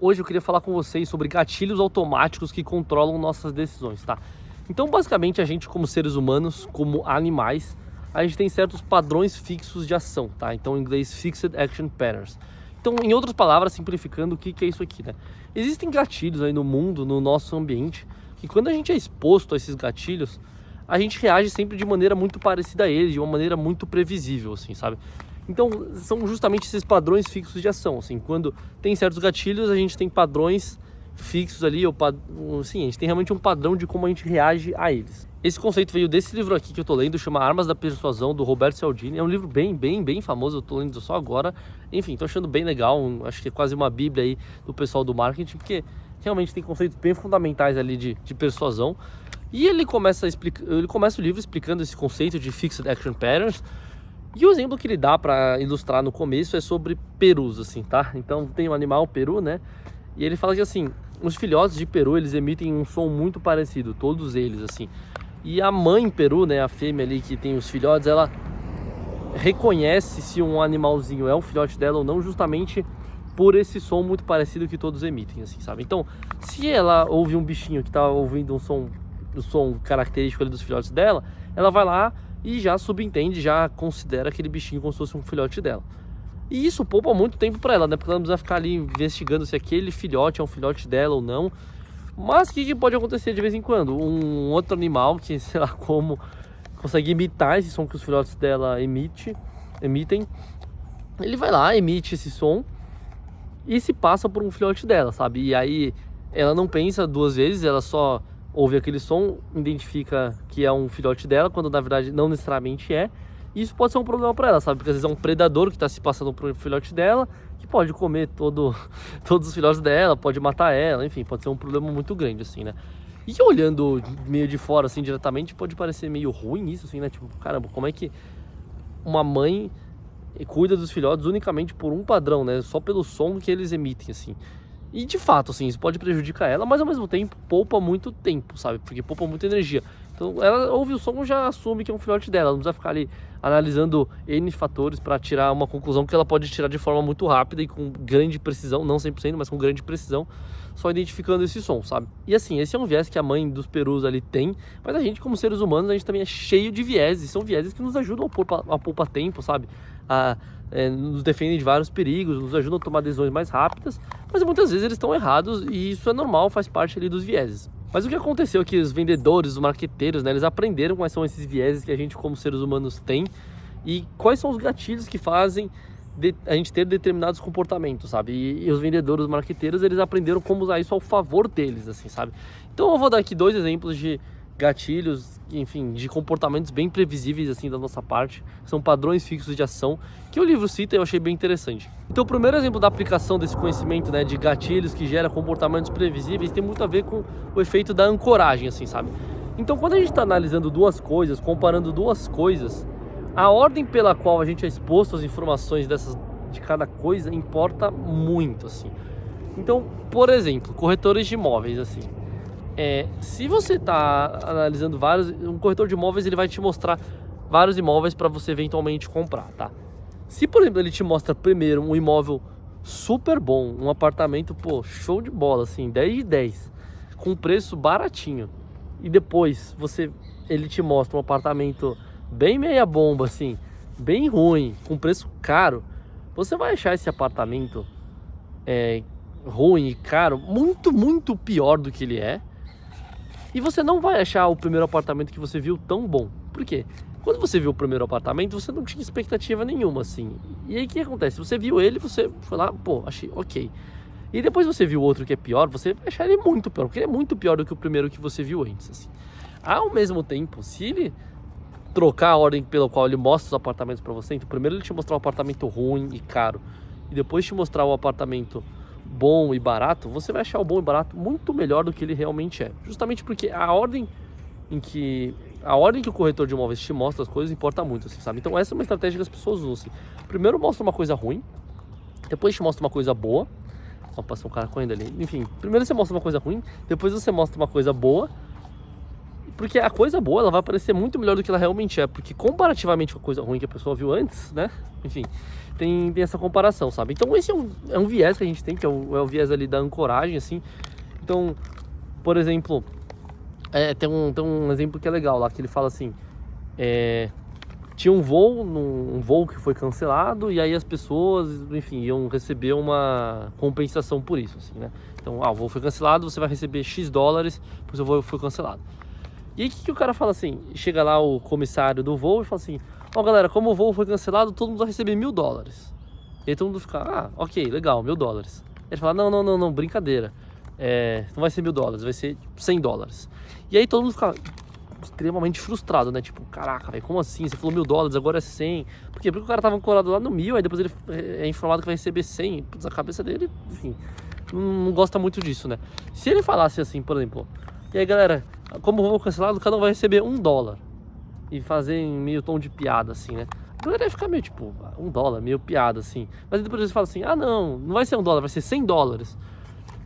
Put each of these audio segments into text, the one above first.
Hoje eu queria falar com vocês sobre gatilhos automáticos que controlam nossas decisões, tá? Então, basicamente, a gente como seres humanos, como animais, a gente tem certos padrões fixos de ação, tá? Então, em inglês, Fixed Action Patterns. Então, em outras palavras, simplificando, o que é isso aqui, né? Existem gatilhos aí no mundo, no nosso ambiente, que quando a gente é exposto a esses gatilhos, a gente reage sempre de maneira muito parecida a eles, de uma maneira muito previsível, assim, sabe? Então, são justamente esses padrões fixos de ação, assim, quando tem certos gatilhos, a gente tem padrões fixos ali, assim, a gente tem realmente um padrão de como a gente reage a eles. Esse conceito veio desse livro aqui que eu tô lendo, chama Armas da Persuasão, do Roberto Cialdini. É um livro bem famoso, eu tô lendo só agora. Enfim, tô achando bem legal, acho que é quase uma bíblia aí do pessoal do marketing, porque realmente tem conceitos bem fundamentais ali de persuasão. E ele começa o livro explicando esse conceito de Fixed Action Patterns. E o exemplo que ele dá para ilustrar no começo é sobre perus, assim, tá? Então tem um animal, peru, né? E ele fala que, assim, os filhotes de peru, eles emitem um som muito parecido, todos eles, assim. E a mãe peru, né, a fêmea ali que tem os filhotes, ela reconhece se um animalzinho é um filhote dela ou não, justamente por esse som muito parecido que todos emitem, assim, sabe? Então, se ela ouve um bichinho que tá ouvindo o som característico ali dos filhotes dela, ela vai lá e já subentende, já considera aquele bichinho como se fosse um filhote dela. E isso poupa muito tempo para ela, né? Porque ela não precisa ficar ali investigando se aquele filhote é um filhote dela ou não. Mas o que pode acontecer de vez em quando? Um outro animal que, sei lá como, consegue imitar esse som que os filhotes dela emitem. Ele vai lá, emite esse som e se passa por um filhote dela, sabe? E aí ela não pensa duas vezes, ela só ouve aquele som, identifica que é um filhote dela, quando na verdade não necessariamente é. E isso pode ser um problema para ela, sabe? Porque às vezes é um predador que está se passando por um filhote dela, que pode comer todos os filhotes dela, pode matar ela, enfim, pode ser um problema muito grande, assim, né? E olhando meio de fora, assim, diretamente, pode parecer meio ruim isso, assim, né? Tipo, caramba, como é que uma mãe cuida dos filhotes unicamente por um padrão, né? Só pelo som que eles emitem, assim. E de fato, assim, isso pode prejudicar ela, mas ao mesmo tempo poupa muito tempo, sabe? Porque poupa muita energia. Então ela ouve o som e já assume que é um filhote dela, não precisa ficar ali analisando N fatores para tirar uma conclusão que ela pode tirar de forma muito rápida e com grande precisão, não 100%, mas com grande precisão, só identificando esse som, sabe? E assim, esse é um viés que a mãe dos perus ali tem, mas a gente como seres humanos, a gente também é cheio de vieses, são vieses que nos ajudam a poupar tempo, sabe? Nos defendem de vários perigos, nos ajudam a tomar decisões mais rápidas, mas muitas vezes eles estão errados e isso é normal, faz parte ali dos vieses. Mas o que aconteceu é que os vendedores, os marqueteiros, né, eles aprenderam quais são esses vieses que a gente como seres humanos tem e quais são os gatilhos que fazem a gente ter determinados comportamentos, sabe? E os vendedores, os marqueteiros, eles aprenderam como usar isso ao favor deles, assim, sabe? Então eu vou dar aqui dois exemplos de gatilhos, enfim, de comportamentos bem previsíveis assim da nossa parte, são padrões fixos de ação que o livro cita e eu achei bem interessante. Então o primeiro exemplo da aplicação desse conhecimento, né, de gatilhos que gera comportamentos previsíveis tem muito a ver com o efeito da ancoragem, assim, sabe? Então quando a gente está analisando duas coisas, comparando duas coisas, a ordem pela qual a gente é exposto às informações de cada coisa importa muito, assim. Então, por exemplo, corretores de imóveis, assim. Se você está analisando um corretor de imóveis, ele vai te mostrar vários imóveis para você eventualmente comprar, tá? Se, por exemplo, ele te mostra primeiro um imóvel super bom, um apartamento, pô, show de bola, assim, 10 de 10, com preço baratinho, e depois ele te mostra um apartamento bem meia bomba, assim, bem ruim, com preço caro, você vai achar esse apartamento ruim e caro muito pior do que ele é. E você não vai achar o primeiro apartamento que você viu tão bom. Por quê? Quando você viu o primeiro apartamento, você não tinha expectativa nenhuma, assim. E aí o que acontece? Você viu ele, você foi lá, pô, achei ok. E depois você viu outro que é pior, você vai achar ele muito pior, porque ele é muito pior do que o primeiro que você viu antes, assim. Ao mesmo tempo, se ele trocar a ordem pela qual ele mostra os apartamentos pra você, então primeiro ele te mostrar um apartamento ruim e caro, e depois te mostrar um apartamento bom e barato, você vai achar o bom e barato muito melhor do que ele realmente é. Justamente porque a ordem que o corretor de imóveis te mostra as coisas importa muito, assim, sabe? Então essa é uma estratégia que as pessoas usam, assim. Primeiro mostra uma coisa ruim, depois te mostra uma coisa boa. Ó, passou um cara correndo ali. Enfim, primeiro você mostra uma coisa ruim, depois você mostra uma coisa boa, Porque a coisa boa, ela vai parecer muito melhor do que ela realmente é, porque comparativamente com a coisa ruim que a pessoa viu antes, né? Enfim, tem essa comparação, sabe? Então esse é um viés que a gente tem, que é o viés ali da ancoragem, assim. Então, por exemplo, tem um exemplo que é legal lá, que ele fala assim, tinha um voo que foi cancelado, e aí as pessoas, enfim, iam receber uma compensação por isso, assim, né? Então, o voo foi cancelado, você vai receber X dólares, porque o seu voo foi cancelado. E aí, o que o cara fala assim? Chega lá o comissário do voo e fala assim, galera, como o voo foi cancelado, todo mundo vai receber $1.000. E aí todo mundo fica, ok, legal, $1.000. Ele fala, não, brincadeira. Não vai ser $1.000, vai ser $100. E aí todo mundo fica extremamente frustrado, né? Tipo, caraca, velho, como assim? Você falou $1.000, agora é 100. Por quê? Porque o cara tava ancorado lá no 1.000, aí depois ele é informado que vai receber 100. Putz, a cabeça dele, enfim, não gosta muito disso, né? Se ele falasse assim, por exemplo, e aí galera, como o voo cancelado, cada um vai receber $1. E fazer em meio tom de piada, assim, né? A galera ia ficar meio tipo, $1, meio piada, assim. Mas depois eles falam assim, não vai ser $1, vai ser $100.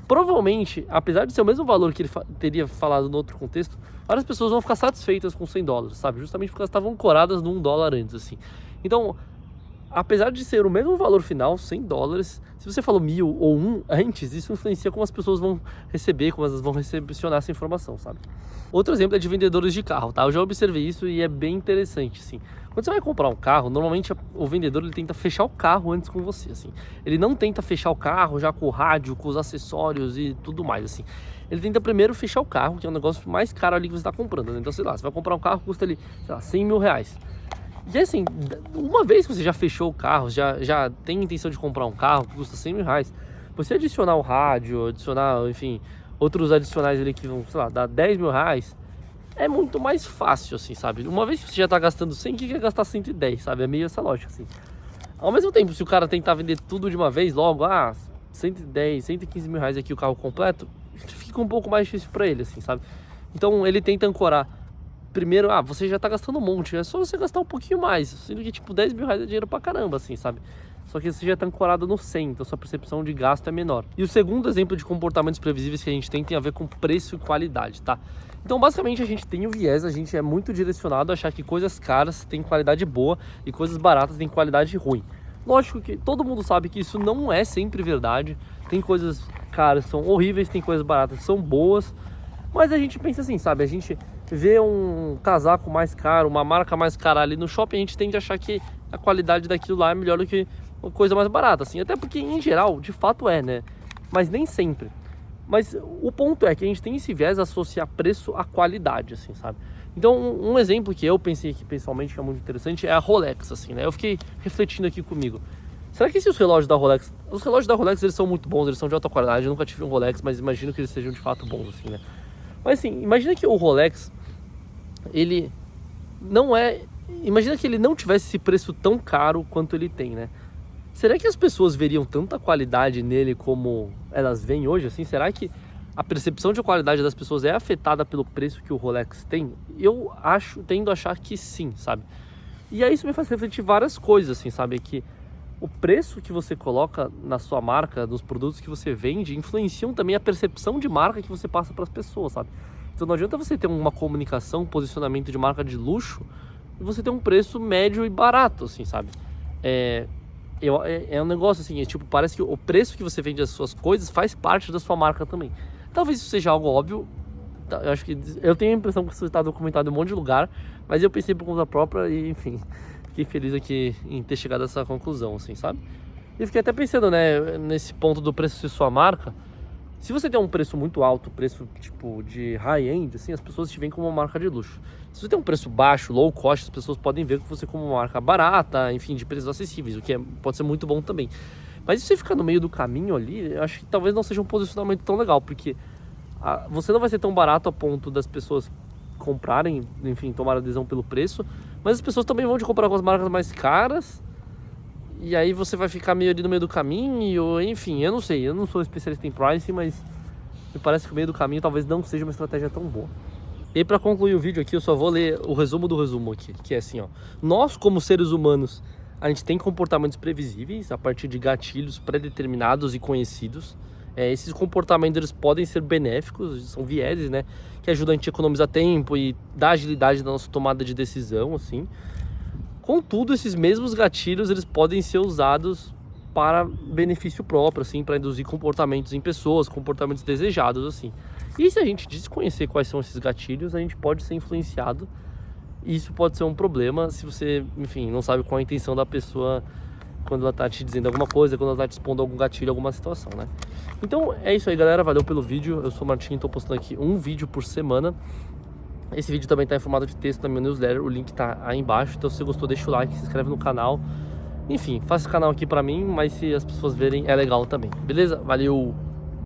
Provavelmente, apesar de ser o mesmo valor que ele teria falado no outro contexto, várias pessoas vão ficar satisfeitas com $100, sabe? Justamente porque elas estavam ancoradas no $1 antes, assim. Então, apesar de ser o mesmo valor final, $100, se você falou 1.000 ou 1 antes, isso influencia como as pessoas vão receber, como elas vão recepcionar essa informação, sabe? Outro exemplo é de vendedores de carro, tá? Eu já observei isso e é bem interessante, assim. Quando você vai comprar um carro, normalmente o vendedor ele tenta fechar o carro antes com você, assim. Ele não tenta fechar o carro já com o rádio, com os acessórios e tudo mais, assim. Ele tenta primeiro fechar o carro, que é um negócio mais caro ali que você está comprando, né? Então, sei lá, você vai comprar um carro que custa ali, sei lá, $100 mil. E assim, uma vez que você já fechou o carro, já tem intenção de comprar um carro que custa $100 mil, você adicionar o rádio, adicionar, enfim, outros adicionais ali que vão, sei lá, dar $10 mil, é muito mais fácil, assim, sabe? Uma vez que você já tá gastando 100, que quer gastar 110, sabe? É meio essa lógica, assim. Ao mesmo tempo, se o cara tentar vender tudo de uma vez, logo, 110, $115 mil aqui o carro completo, fica um pouco mais difícil pra ele, assim, sabe? Então ele tenta ancorar primeiro, você já tá gastando um monte, é só você gastar um pouquinho mais, sendo que tipo $10 mil é dinheiro pra caramba, assim, sabe? Só que você já tá ancorado no 100, então sua percepção de gasto é menor. E o segundo exemplo de comportamentos previsíveis que a gente tem a ver com preço e qualidade, tá? Então basicamente a gente tem o viés, a gente é muito direcionado a achar que coisas caras têm qualidade boa e coisas baratas têm qualidade ruim. Lógico que todo mundo sabe que isso não é sempre verdade, tem coisas caras que são horríveis, tem coisas baratas que são boas, mas a gente pensa assim, sabe? A gente vê um casaco mais caro, uma marca mais cara ali no shopping, a gente tende a achar que a qualidade daquilo lá é melhor do que uma coisa mais barata, assim. Até porque, em geral, de fato é, né? Mas nem sempre. Mas o ponto é que a gente tem esse viés de associar preço à qualidade, assim, sabe? Então, um exemplo que eu pensei aqui, pessoalmente, que é muito interessante, é a Rolex, assim, né? Eu fiquei refletindo aqui comigo. Será que esses relógios da Rolex... Os relógios da Rolex, eles são muito bons, eles são de alta qualidade. Eu nunca tive um Rolex, mas imagino que eles sejam de fato bons, assim, né? Mas assim, imagina que o Rolex, ele não é... Imagina que ele não tivesse esse preço tão caro quanto ele tem, né? Será que as pessoas veriam tanta qualidade nele como elas veem hoje, assim? Será que a percepção de qualidade das pessoas é afetada pelo preço que o Rolex tem? Eu tendo a achar que sim, sabe? E aí isso me faz refletir várias coisas, assim, sabe? Que o preço que você coloca na sua marca, nos produtos que você vende, influenciam também a percepção de marca que você passa para as pessoas, sabe? Então não adianta você ter uma comunicação, um posicionamento de marca de luxo e você ter um preço médio e barato, assim, sabe? É um negócio assim, tipo, parece que o preço que você vende as suas coisas faz parte da sua marca também. Talvez isso seja algo óbvio, eu acho que eu tenho a impressão que isso está documentado em um monte de lugar, mas eu pensei por conta própria e, enfim, fiquei feliz aqui em ter chegado a essa conclusão, assim, sabe? E fiquei até pensando, né, nesse ponto do preço de sua marca. Se você tem um preço muito alto, preço tipo de high-end, assim, as pessoas te veem como uma marca de luxo. Se você tem um preço baixo, low cost, as pessoas podem ver você como uma marca barata, enfim, de preços acessíveis, o que pode ser muito bom também. Mas se você ficar no meio do caminho ali, eu acho que talvez não seja um posicionamento tão legal, porque você não vai ser tão barato a ponto das pessoas comprarem, enfim, tomar adesão pelo preço, mas as pessoas também vão te comprar com as marcas mais caras, e aí você vai ficar meio ali no meio do caminho, enfim, eu não sei, eu não sou especialista em pricing, mas me parece que o meio do caminho talvez não seja uma estratégia tão boa. E aí, para concluir o vídeo aqui, eu só vou ler o resumo do resumo aqui, que é assim, ó. Nós, como seres humanos, a gente tem comportamentos previsíveis a partir de gatilhos pré-determinados e conhecidos. Esses comportamentos eles podem ser benéficos, são vieses, né, que ajudam a gente a economizar tempo e dar agilidade na nossa tomada de decisão, assim. Contudo, esses mesmos gatilhos eles podem ser usados para benefício próprio, assim, para induzir comportamentos em pessoas, comportamentos desejados, assim. E se a gente desconhecer quais são esses gatilhos, a gente pode ser influenciado. E isso pode ser um problema se você, enfim, não sabe qual a intenção da pessoa quando ela tá te dizendo alguma coisa, quando ela tá te expondo algum gatilho, alguma situação, né? Então é isso aí, galera. Valeu pelo vídeo. Eu sou o Martim, tô postando aqui um vídeo por semana. Esse vídeo também tá em formato de texto na minha newsletter, o link tá aí embaixo. Então se você gostou, deixa o like, se inscreve no canal. Enfim, faça esse canal aqui pra mim, mas se as pessoas verem é legal também. Beleza? Valeu!